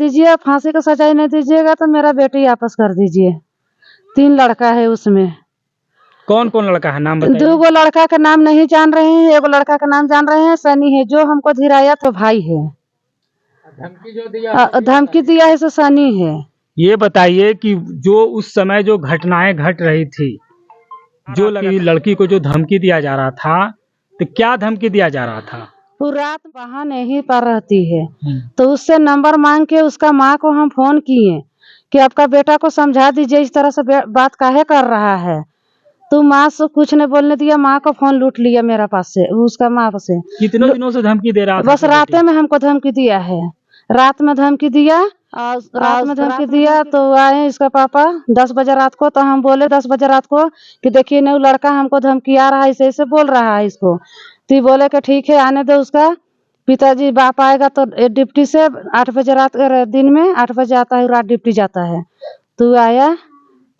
दीजिए, फांसी का सजाई नहीं दीजिएगा तो मेरा बेटी वापस कर दीजिए। 3 लड़का है उसमें। कौन कौन लड़का है, नाम बताइए। 2 लड़का का नाम नहीं जान रहे हैं, 1 लड़का का नाम जान रहे हैं, सनी है। जो हमको धीराया तो भाई है, धमकी दिया है सो सनी है। ये बताइए कि जो उस समय जो घटनाएं घट रही थी, जो लड़की को जो धमकी दिया जा रहा था, तो क्या धमकी दिया जा रहा था? वो रात वहाँ नहीं पर रहती है, तो उससे नंबर मांग के उसका माँ को हम फोन किए कि आपका बेटा को समझा दीजिए, इस तरह से बात काहे कर रहा है। तो माँ से कुछ नहीं बोलने दिया, माँ का फोन लूट लिया मेरा पास से, उसका माँ से। कितने दिनों से धमकी दे रहा था? बस रात में हमको धमकी दिया है, रात में धमकी दिया। रात में धमकी दिया तो आए इसका पापा 10 बजे रात को। तो हम बोले 10 बजे रात को कि देखिए नहीं, लड़का हमको धमकी आ रहा है, ऐसे ऐसे बोल रहा है इसको। तो बोले कि ठीक है आने दो उसका पिताजी, बाप आएगा तो डिप्टी से 8 बजे रात दिन में 8 बजे आता है, रात डिप्टी जाता है। तो आया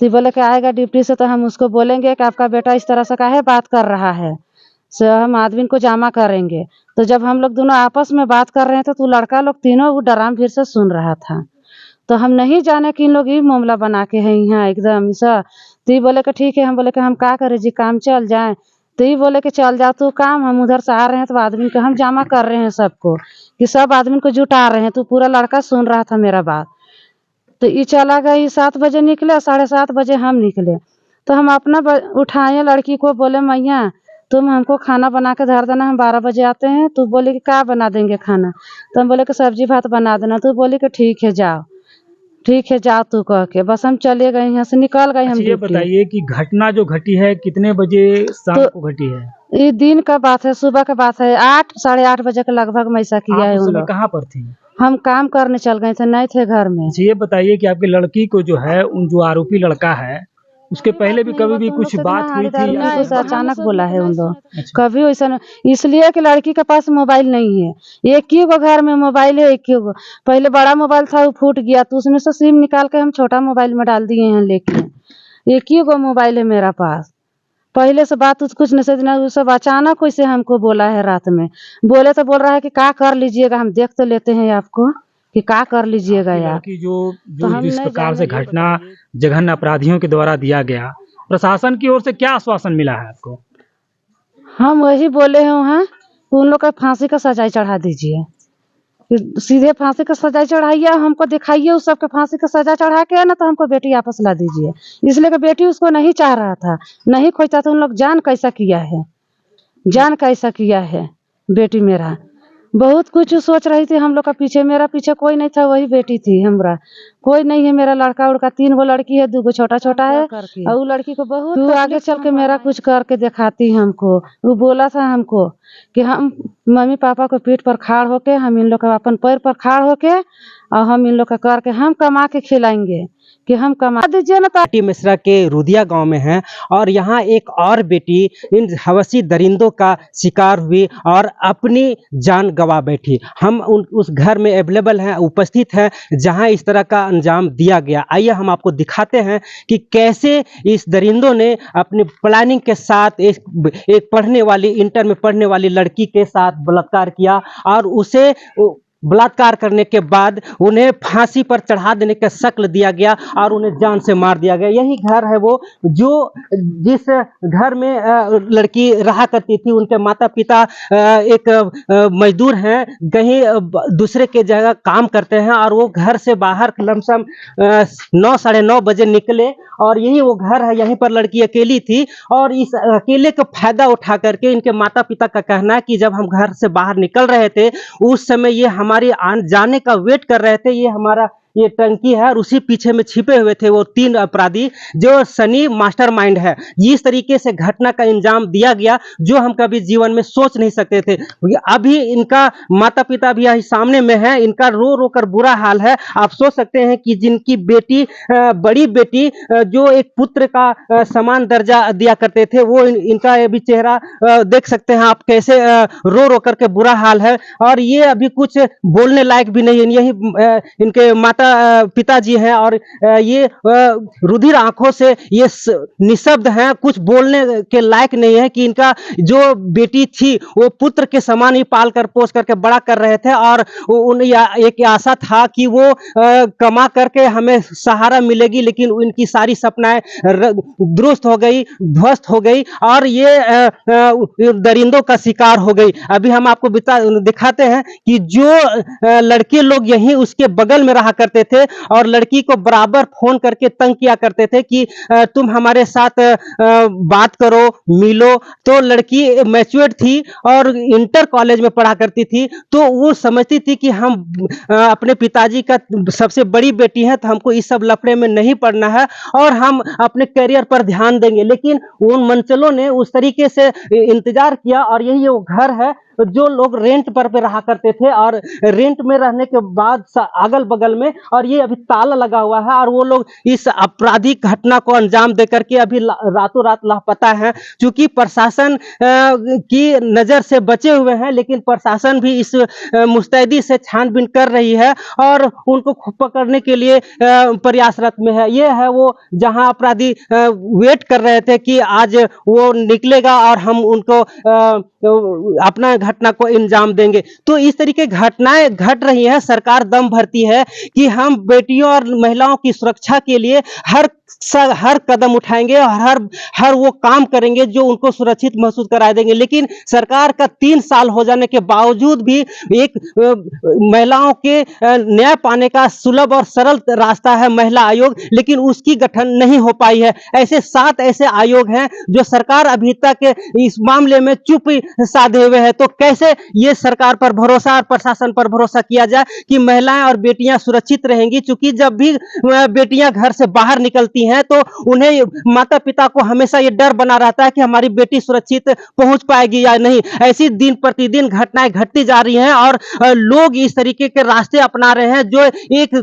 तो बोले कि आएगा डिप्टी से तो हम उसको बोलेंगे कि आपका बेटा इस तरह से काहे बात कर रहा है, से हम आदमी को जमा करेंगे। तो जब हम लोग दोनों आपस में बात कर रहे थे तो लड़का लोग तीनों वो डराम भीड़ से सुन रहा था। तो हम नहीं जाने कि इन लोग ये मामला बना के है यहाँ एकदम ऐसा। तो ये बोले कि ठीक है। हम बोले कि हम क्या करें जी, काम चल जाए। तो ये बोले कि चल जा तू काम, हम उधर से आ रहे हैं तो आदमी को हम जमा कर रहे हैं सबको, कि सब आदमी को जुटा रहे हैं। तो पूरा लड़का सुन रहा था मेरा बात। तो ये चला गई, 7 बजे निकले, 7:30 बजे हम निकले। तो हम अपना उठाए लड़की को, बोले मैया तुम हमको खाना बना के धर देना, हम 12 बजे आते हैं। तो बोले कि क्या बना देंगे खाना? तो हम बोले कि सब्जी भात बना देना। तो बोले कि ठीक है जाओ, ठीक है जाओ तू कह के बस हम चले गए, यहाँ से निकल गए हम। ये बताइए कि घटना जो घटी है कितने बजे शाम को घटी है? ये दिन का बात है, सुबह का बात है, 8 साढ़े 8 बजे के लगभग में ऐसा किया है। उस समय कहाँ पर थी? हम काम करने चल गए थे, नहीं थे घर में। ये बताइए कि आपकी लड़की को जो है, उन जो आरोपी लड़का है, उसके पहले भी कभी भी कुछ बात हुई थी? ऐसा अचानक बोला है उन लोग, कभी वैसा। इसलिए कि लड़की के पास मोबाइल नहीं है, एक ही गो घर में मोबाइल है, एक ही गो। पहले बड़ा मोबाइल था वो फूट गया, तो उसमें से सिम निकाल के हम छोटा मोबाइल में डाल दिए हैं लेके। एक ही गो मोबाइल है मेरा पास। पहले से बात कुछ नहीं सजना, वो सब अचानक वैसे हमको बोला है रात में। बोले तो बोल रहा है कि क्या कर लीजिएगा, हम देख तो लेते हैं आपको कि क्या कर लीजिएगा यार। जो जिस प्रकार से घटना जघन्य अपराधियों के द्वारा दिया गया, प्रशासन की ओर से क्या आश्वासन मिला है आपको? हम वही बोले हैं वहाँ, उन लोग का फांसी का सजाई चढ़ा दीजिए, सीधे फांसी का सजा चढ़ाइए, हमको दिखाइए उस सबके फांसी का सजा चढ़ा के ना, तो हमको बेटी वापस ला दीजिए। इसलिए कि बेटी उसको नहीं चाह रहा था, नहीं खोजता था। उन लोग जान कैसा किया है, जान कैसा किया है। बेटी मेरा बहुत कुछ सोच रही थी हम लोग का पीछे, मेरा पीछे कोई नहीं था, वही बेटी थी हमरा, कोई नहीं है। मेरा लड़का उड़का 3 गो लड़की है, 2 गो छोटा छोटा है, और वो लड़की को बहुत तू आगे चल के मेरा कुछ करके दिखाती हमको। वो बोला था हमको कि हम मम्मी पापा को पीठ पर खाड़ होके, हम इन लोग का अपन पैर पर खाड़ होके, और हम इन लोग का करके हम कमा के खिलाएंगे, कि हम कमा दीजिए ना। बेटी मिश्रा के रुदिया गांव में है, और यहाँ एक और बेटी इन हवसी दरिंदों का शिकार हुई और अपनी जान गंवा बैठी। हम उस घर में अवेलेबल हैं, उपस्थित हैं, जहां इस तरह का अंजाम दिया गया। आइए हम आपको दिखाते हैं कि कैसे इस दरिंदों ने अपनी प्लानिंग के साथ एक पढ़ने वाली, इंटर में पढ़ने वाली लड़की के साथ बलात्कार किया, और उसे बलात्कार करने के बाद उन्हें फांसी पर चढ़ा देने का शक्ल दिया गया और उन्हें जान से मार दिया गया। यही घर है वो जो जिस घर में लड़की रहा करती थी। उनके माता पिता एक मजदूर हैं, कहीं दूसरे के जगह काम करते हैं, और वो घर से बाहर लमसम 9 साढ़े 9 बजे निकले, और यही वो घर है। यहीं पर लड़की अकेली थी, और इस अकेले का फायदा उठा करके इनके माता पिता का कहना है कि जब हम घर से बाहर निकल रहे थे उस समय ये हमारी जाने का वेट कर रहे थे। ये हमारा ये टंकी है, और उसी पीछे में छिपे हुए थे वो 3 अपराधी, जो सनी मास्टरमाइंड है। इस तरीके से घटना का इंजाम दिया गया जो हम कभी जीवन में सोच नहीं सकते थे। अभी इनका माता पिता भी यही सामने में है, इनका रो रो कर बुरा हाल है। आप सोच सकते हैं कि जिनकी बेटी, बड़ी बेटी, जो एक पुत्र का समान दर्जा दिया करते थे, वो इनका अभी चेहरा देख सकते हैं आप, कैसे रो रो करके बुरा हाल है, और ये अभी कुछ बोलने लायक भी नहीं है। यही इनके माता पिताजी हैं और ये रुधिर आंखों से ये निशब्द हैं, कुछ बोलने के लायक नहीं है कि इनका जो बेटी थी वो पुत्र के समान ही पाल कर पोस करके बड़ा कर रहे थे और उन एक आशा था कि वो कमा करके हमें सहारा मिलेगी, लेकिन उनकी सारी सपनाएं दुरुस्त हो गई, ध्वस्त हो गई और ये दरिंदों का शिकार हो गई। अभी हम आपको दिखाते हैं कि जो लड़के लोग यहीं उसके बगल में रहा करते थे और लड़की को बराबर फोन करके तंग किया करते थे कि तुम हमारे साथ बात करो, मिलो। तो लड़की मैच्योर्ड थी और इंटर कॉलेज में पढ़ा करती थी, तो वो समझती थी कि हम अपने पिताजी का सबसे बड़ी बेटी है, तो हमको इस सब लफड़े में नहीं पड़ना है और हम अपने करियर पर ध्यान देंगे। लेकिन उन मंचलों ने उस तरीके से इंतजार किया और यही वो घर है जो लोग रेंट पर पे रहा करते थे और रेंट में रहने के बाद अगल बगल में और ये अभी ताला लगा हुआ है और वो लोग इस आपराधिक घटना को अंजाम दे करके अभी रातों रात लापता है। क्योंकि प्रशासन की नजर से बचे हुए हैं, लेकिन प्रशासन भी इस मुस्तैदी से छानबीन कर रही है और उनको पकड़ने के लिए प्रयासरत में है। ये है वो जहां अपराधी वेट कर रहे थे कि आज वो निकलेगा और हम उनको अपना घटना को अंजाम देंगे। तो इस तरीके घटनाएं घट रही है। सरकार दम भरती है कि हम बेटियों और महिलाओं की सुरक्षा के लिए हर कदम उठाएंगे और हर वो काम करेंगे जो उनको सुरक्षित महसूस करा देंगे। लेकिन सरकार का 3 साल हो जाने के बावजूद भी एक महिलाओं के न्याय पाने का सुलभ और सरल रास्ता है महिला आयोग, लेकिन उसकी गठन नहीं हो पाई है। ऐसे 7 ऐसे आयोग हैं जो सरकार अभी तक इस मामले में चुप साधे हुए है। तो कैसे ये सरकार पर भरोसा और प्रशासन पर भरोसा किया जाए कि महिलाएं और बेटियां सुरक्षित रहेंगी? चूंकि जब भी बेटियां घर से बाहर निकलती हैं तो उन्हें माता पिता को हमेशा ये डर बना रहता है कि हमारी बेटी सुरक्षित पहुंच पाएगी या नहीं। ऐसी दिन प्रतिदिन घटनाएं घटती जा रही हैं और लोग इस तरीके के रास्ते अपना रहे हैं जो एक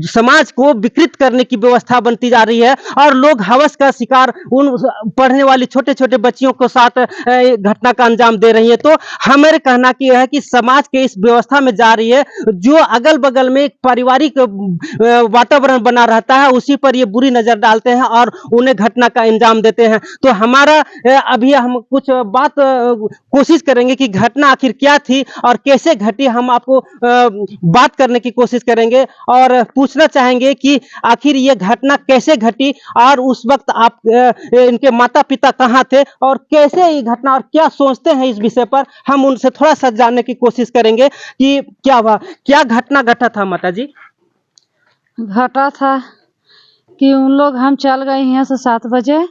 समाज को विकृत करने की व्यवस्था बनती जा रही है और लोग हवस का शिकार उन पढ़ने वाली छोटे छोटे बच्चियों को साथ घटना का अंजाम दे रही है। तो हमारे कहना की है कि समाज के इस व्यवस्था में जा रही है, जो अगल बगल में एक पारिवारिक वातावरण बना रहता है उसी पर ये बुरी नजर डालते हैं और उन्हें घटना का अंजाम देते हैं। तो हमारा अभी हम कुछ बात कोशिश करेंगे कि घटना आखिर क्या थी और कैसे घटी, हम आपको बात करने की कोशिश करेंगे और पूछना चाहेंगे कि आखिर ये घटना कैसे घटी और उस वक्त आप इनके माता पिता कहाँ थे और कैसे ये घटना और क्या सोचते हैं इस विषय पर, हम उनसे थोड़ा सा जानने की कोशिश करेंगे कि क्या हुआ, क्या घटना घटा था माता जी? घटा था कि उन लोग, हम चल गए यहाँ से 7 बजे,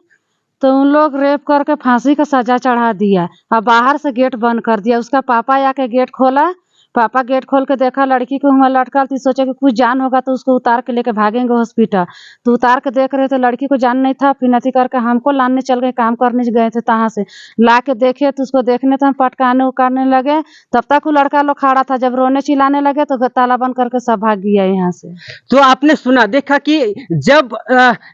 तो उन लोग रेप करके फांसी का सजा चढ़ा दिया और बाहर से गेट बंद कर दिया। उसका पापा आके गेट खोला, पापा गेट खोल के देखा लड़की को वहाँ लटका, तो सोचा कि कुछ जान होगा तो उसको उतार के लेके भागेंगे हॉस्पिटल। तो उतार के देख रहे थे लड़की को जान नहीं था, फिर नती करके हमको लाने चल गए, काम करने गए थे, तहाँ से ला के देखे तो उसको देखने तो हम पटकाने उकारने लगे। तब तक वो लड़का लोग खड़ा था, जब रोने चिल्लाने लगे तो ताला बंद करके सब भाग गया यहाँ से। तो आपने सुना देखा कि जब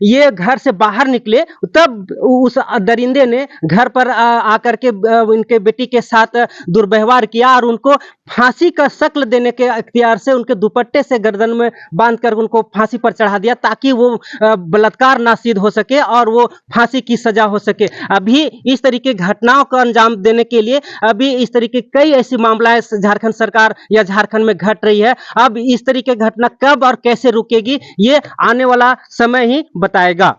ये घर से बाहर निकले तब उस दरिंदे ने घर पर आकर के इनके बेटी के साथ दुर्व्यवहार किया और उनको फांसी का शक्ल देने के अख्तियार से उनके दुपट्टे से गर्दन में बांधकर उनको फांसी पर चढ़ा दिया ताकि वो बलात्कार ना सिद्ध हो सके और वो फांसी की सजा हो सके। अभी इस तरीके घटनाओं का अंजाम देने के लिए अभी इस तरीके कई ऐसी मामलाएं झारखंड सरकार या झारखंड में घट रही है। अब इस तरीके घटना कब और कैसे रुकेगी ये आने वाला समय ही बताएगा।